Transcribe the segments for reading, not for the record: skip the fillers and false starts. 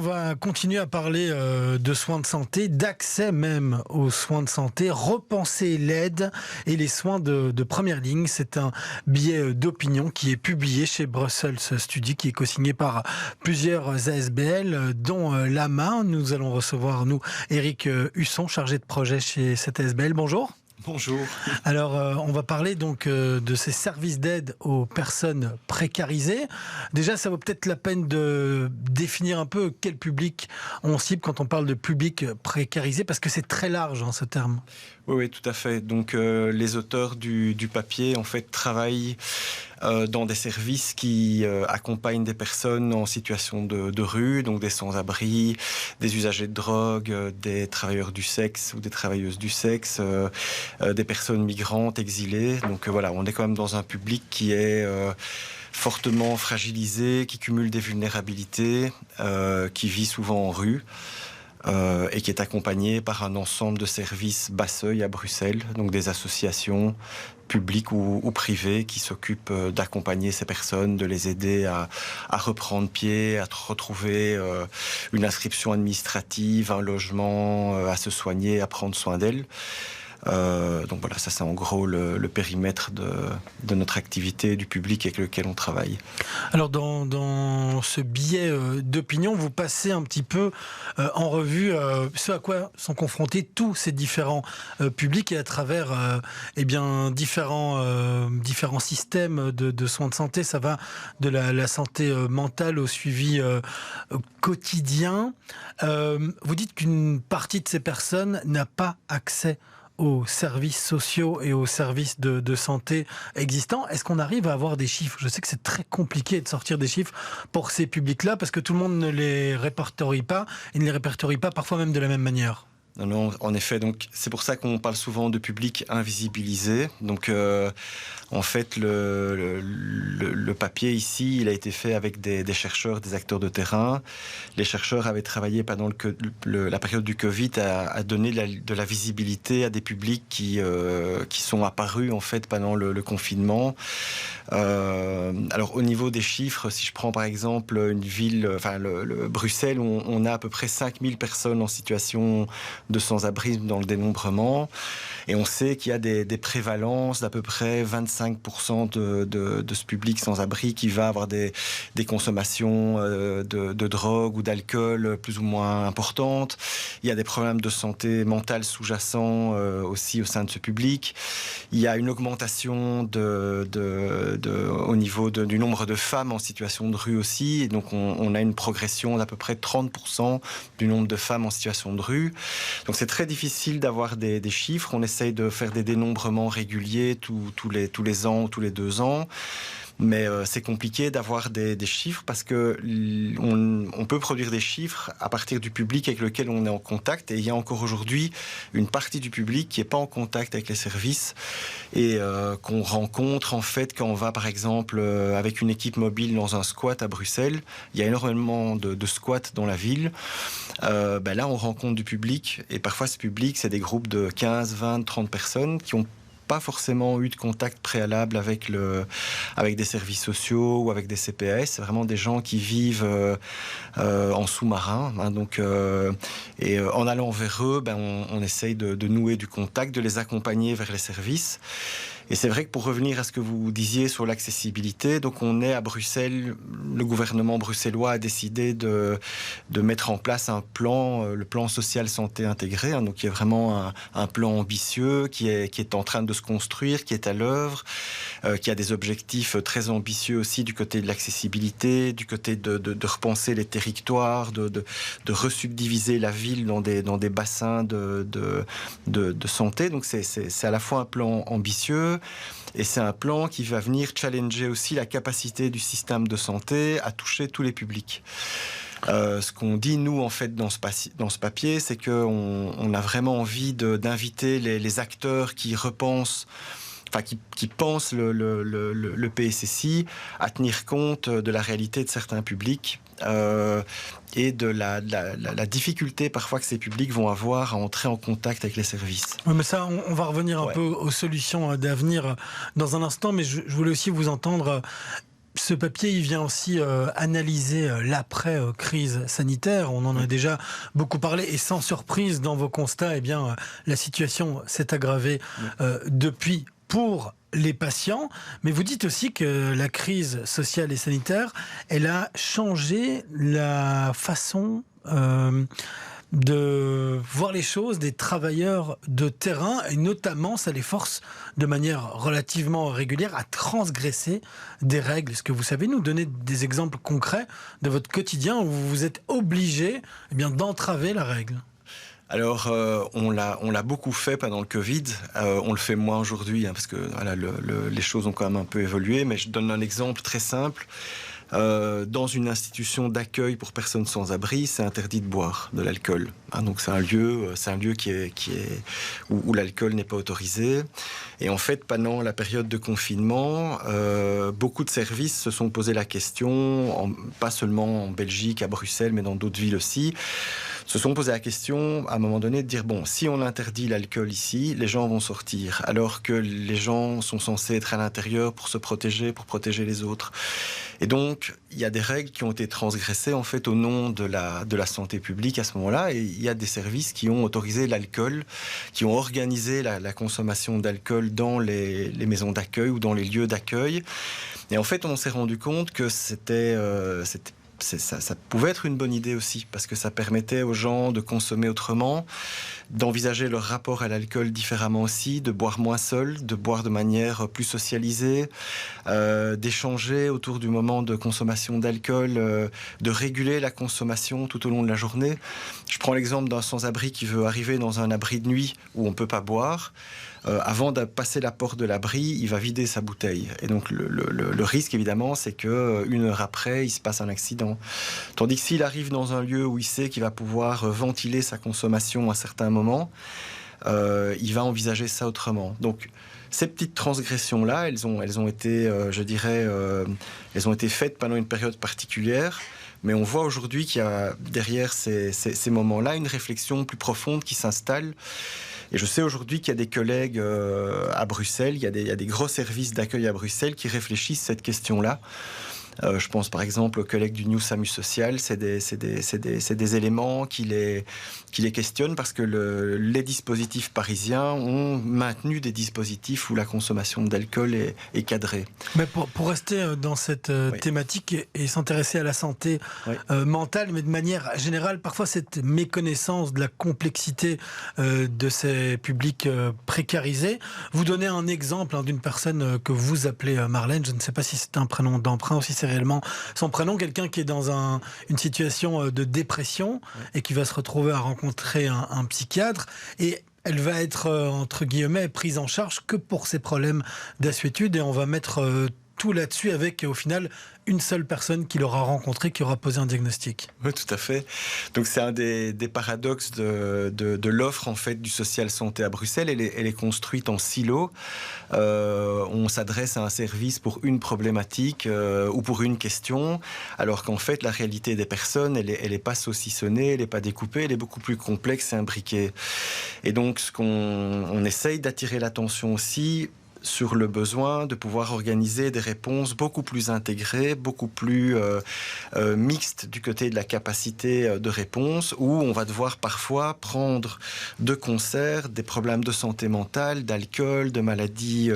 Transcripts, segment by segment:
On va continuer à parler de soins de santé, d'accès même aux soins de santé, repenser l'aide et les soins de première ligne. C'est un billet d'opinion qui est publié chez Brussels Study, qui est co-signé par plusieurs ASBL, dont l'AMA. Nous allons recevoir, Éric Husson, chargé de projet chez cette ASBL. Bonjour. Bonjour. Alors, on va parler donc de ces services d'aide aux personnes précarisées. Déjà, ça vaut peut-être la peine de définir un peu quel public on cible quand on parle de public précarisé, parce que c'est très large, ce terme. Oui, tout à fait. Donc, les auteurs du papier, en fait, travaillent dans des services qui accompagnent des personnes en situation de rue, donc des sans-abri, des usagers de drogue, des travailleurs du sexe ou des travailleuses du sexe, des personnes migrantes, exilées. Donc voilà, on est quand même dans un public qui est fortement fragilisé, qui cumule des vulnérabilités, qui vit souvent en rue. Et qui est accompagné par un ensemble de services bas seuil à Bruxelles, donc des associations publiques ou privées qui s'occupent d'accompagner ces personnes, de les aider à reprendre pied, à retrouver une inscription administrative, un logement, à se soigner, à prendre soin d'elles. Donc voilà, ça c'est en gros le périmètre de notre activité, du public avec lequel on travaille. Alors dans ce billet d'opinion, vous passez un petit peu en revue ce à quoi sont confrontés tous ces différents publics et à travers différents systèmes de soins de santé. Ça va de la santé mentale au suivi quotidien. Vous dites qu'une partie de ces personnes n'a pas accès aux services sociaux et aux services de santé existants. Est-ce qu'on arrive à avoir des chiffres ? Je sais que c'est très compliqué de sortir des chiffres pour ces publics-là parce que tout le monde ne les répertorie pas et ne les répertorie pas parfois même de la même manière. Non, en effet, donc c'est pour ça qu'on parle souvent de public invisibilisé. Donc, en fait, le papier ici, il a été fait avec des chercheurs, des acteurs de terrain. Les chercheurs avaient travaillé pendant la période du Covid à donner de la visibilité à des publics qui sont apparus en fait pendant le confinement. Alors, au niveau des chiffres, si je prends par exemple une ville, Bruxelles, on a à peu près 5000 personnes en situation de sans-abrisme dans le dénombrement. Et on sait qu'il y a des prévalences d'à peu près 25% de ce public sans-abri qui va avoir des consommations de drogue ou d'alcool plus ou moins importantes. Il y a des problèmes de santé mentale sous-jacents aussi au sein de ce public. Il y a une augmentation au niveau du nombre de femmes en situation de rue aussi. Et donc on a une progression d'à peu près 30% du nombre de femmes en situation de rue. Donc c'est très difficile d'avoir des chiffres. On essaye de faire des dénombrements réguliers tous les ans ou tous les 2 ans. Mais c'est compliqué d'avoir des chiffres parce que on peut produire des chiffres à partir du public avec lequel on est en contact. Et il y a encore aujourd'hui une partie du public qui n'est pas en contact avec les services et qu'on rencontre en fait quand on va par exemple avec une équipe mobile dans un squat à Bruxelles. Il y a énormément de squats dans la ville. Là, on rencontre du public et parfois ce public, c'est des groupes de 15, 20, 30 personnes qui ont pas forcément eu de contact préalable avec des services sociaux ou avec des CPS. C'est vraiment des gens qui vivent en sous-marin. Et en allant vers eux, on essaye de nouer du contact, de les accompagner vers les services. Et c'est vrai que pour revenir à ce que vous disiez sur l'accessibilité, donc on est à Bruxelles, le gouvernement bruxellois a décidé de mettre en place un plan, le plan social santé intégré, donc qui est vraiment un plan ambitieux, qui est en train de se construire, qui est à l'œuvre, qui a des objectifs très ambitieux aussi du côté de l'accessibilité, du côté de repenser les territoires, de resubdiviser la ville dans des bassins de santé. Donc c'est à la fois un plan ambitieux, et c'est un plan qui va venir challenger aussi la capacité du système de santé à toucher tous les publics. Ce qu'on dit, nous, en fait, dans ce papier, c'est qu'on a vraiment envie d'inviter les acteurs qui repensent, qui pensent le PSSI à tenir compte de la réalité de certains publics et de la difficulté parfois que ces publics vont avoir à entrer en contact avec les services. Oui, mais ça, on va revenir un peu aux solutions d'avenir dans un instant, mais je voulais aussi vous entendre Ce papier, il vient aussi analyser l'après-crise sanitaire. On en a déjà beaucoup parlé et sans surprise dans vos constats, eh bien, la situation s'est aggravée depuis pour les patients. Mais vous dites aussi que la crise sociale et sanitaire, elle a changé la façon de voir les choses des travailleurs de terrain, et notamment ça les force de manière relativement régulière à transgresser des règles. Est-ce que vous savez nous donner des exemples concrets de votre quotidien où vous vous êtes obligé d'entraver la règle ? Alors, on l'a beaucoup fait pendant le Covid. On le fait moins aujourd'hui, parce que voilà, les choses ont quand même un peu évolué. Mais je donne un exemple très simple. Dans une institution d'accueil pour personnes sans abri, c'est interdit de boire de l'alcool. Donc c'est un lieu où l'alcool n'est pas autorisé. Et en fait, pendant la période de confinement, beaucoup de services se sont posé la question, pas seulement en Belgique, à Bruxelles, mais dans d'autres villes aussi, se sont posé la question, à un moment donné, de dire, bon, si on interdit l'alcool ici, les gens vont sortir, alors que les gens sont censés être à l'intérieur pour se protéger, pour protéger les autres. Et donc, il y a des règles qui ont été transgressées, en fait, au nom de la santé publique à ce moment-là, et il y a des services qui ont autorisé l'alcool, qui ont organisé la consommation d'alcool dans les maisons d'accueil ou dans les lieux d'accueil. Et en fait, on s'est rendu compte que ça pouvait être une bonne idée aussi, parce que ça permettait aux gens de consommer autrement, d'envisager leur rapport à l'alcool différemment aussi, de boire moins seul, de boire de manière plus socialisée, d'échanger autour du moment de consommation d'alcool, de réguler la consommation tout au long de la journée. Je prends l'exemple d'un sans-abri qui veut arriver dans un abri de nuit où on ne peut pas boire. Avant de passer la porte de l'abri, il va vider sa bouteille. Et donc le risque, évidemment, c'est qu'une heure après, il se passe un accident. Tandis que s'il arrive dans un lieu où il sait qu'il va pouvoir ventiler sa consommation à un certain moment, il va envisager ça autrement. Donc, ces petites transgressions-là, elles ont été, elles ont été faites pendant une période particulière. Mais on voit aujourd'hui qu'il y a derrière ces moments-là une réflexion plus profonde qui s'installe. Et je sais aujourd'hui qu'il y a des collègues à Bruxelles, il y a des gros services d'accueil à Bruxelles qui réfléchissent à cette question-là. Je pense par exemple aux collègues du New SAMU Social, c'est des éléments qui les questionnent parce que les dispositifs parisiens ont maintenu des dispositifs où la consommation d'alcool est cadrée. Mais pour rester dans cette thématique et s'intéresser à la santé mentale, mais de manière générale, parfois cette méconnaissance de la complexité de ces publics précarisés. Vous donnez un exemple d'une personne que vous appelez Marlène, je ne sais pas si c'est un prénom d'emprunt ou si c'est réellement son prénom, quelqu'un qui est dans une situation de dépression et qui va se retrouver à rencontrer un psychiatre et elle va être, entre guillemets, prise en charge que pour ses problèmes d'assuétude et on va mettre tout là-dessus avec, au final, une seule personne qui l'aura rencontré, qui aura posé un diagnostic. Oui, tout à fait. Donc c'est un des paradoxes de l'offre en fait du social santé à Bruxelles. Elle est construite en silo. On s'adresse à un service pour une problématique ou pour une question, alors qu'en fait la réalité des personnes, elle est pas saucissonnée, elle est pas découpée, elle est beaucoup plus complexe et imbriquée. Et donc on essaye d'attirer l'attention aussi sur le besoin de pouvoir organiser des réponses beaucoup plus intégrées, beaucoup plus mixtes du côté de la capacité de réponse, où on va devoir parfois prendre de concert des problèmes de santé mentale, d'alcool, de maladies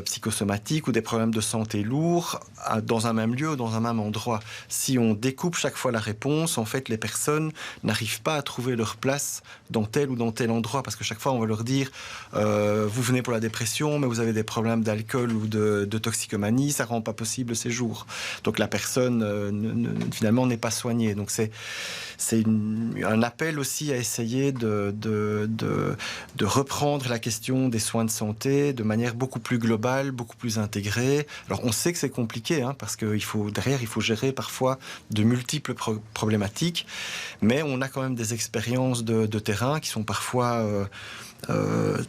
psychosomatiques ou des problèmes de santé lourds dans un même lieu, dans un même endroit. Si on découpe chaque fois la réponse, en fait, les personnes n'arrivent pas à trouver leur place dans tel ou dans tel endroit, parce que chaque fois, on va leur dire vous venez pour la dépression, mais vous avez des problèmes d'alcool ou de toxicomanie, ça ne rend pas possible le séjour. Donc la personne finalement n'est pas soignée. Donc c'est un appel aussi à essayer de reprendre la question des soins de santé de manière beaucoup plus globale, beaucoup plus intégrée. Alors on sait que c'est compliqué, parce que derrière il faut gérer parfois de multiples problématiques, mais on a quand même des expériences de terrain qui sont parfois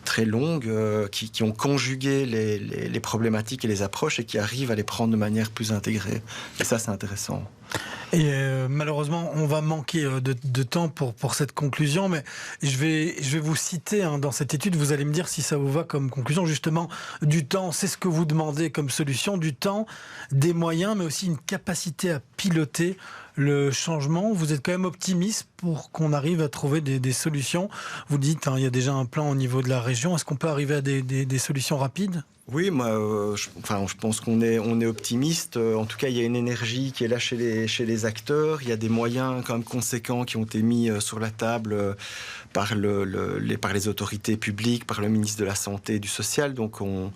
très longues, qui ont conjugué les problématiques et les approches et qui arrivent à les prendre de manière plus intégrée. Et ça, c'est intéressant. Et malheureusement, on va manquer de temps pour cette conclusion, mais je vais vous citer dans cette étude, vous allez me dire si ça vous va comme conclusion, justement, du temps, c'est ce que vous demandez comme solution, du temps, des moyens, mais aussi une capacité à piloter le changement. Vous êtes quand même optimiste pour qu'on arrive à trouver des solutions. Vous dites, il y a déjà un plan au niveau de la région, est-ce qu'on peut arriver à des solutions rapides ? Oui, moi, je pense qu'on est optimiste. En tout cas, il y a une énergie qui est là chez les acteurs. Il y a des moyens quand même conséquents qui ont été mis sur la table par les autorités publiques, par le ministre de la Santé et du Social. Donc, on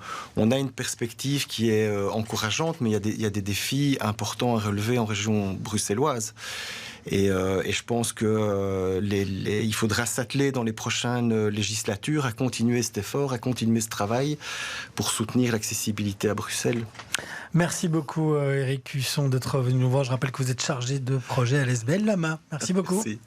a une perspective qui est encourageante, mais il y a des défis importants à relever en région bruxelloise. Et je pense que il faudra s'atteler dans les prochaines législatures à continuer cet effort, à continuer ce travail pour soutenir l'accessibilité à Bruxelles. Merci beaucoup Éric Cusson d'être venu nous voir. Je rappelle que vous êtes chargé de projet à l'ESBL Lama. Merci beaucoup. Merci.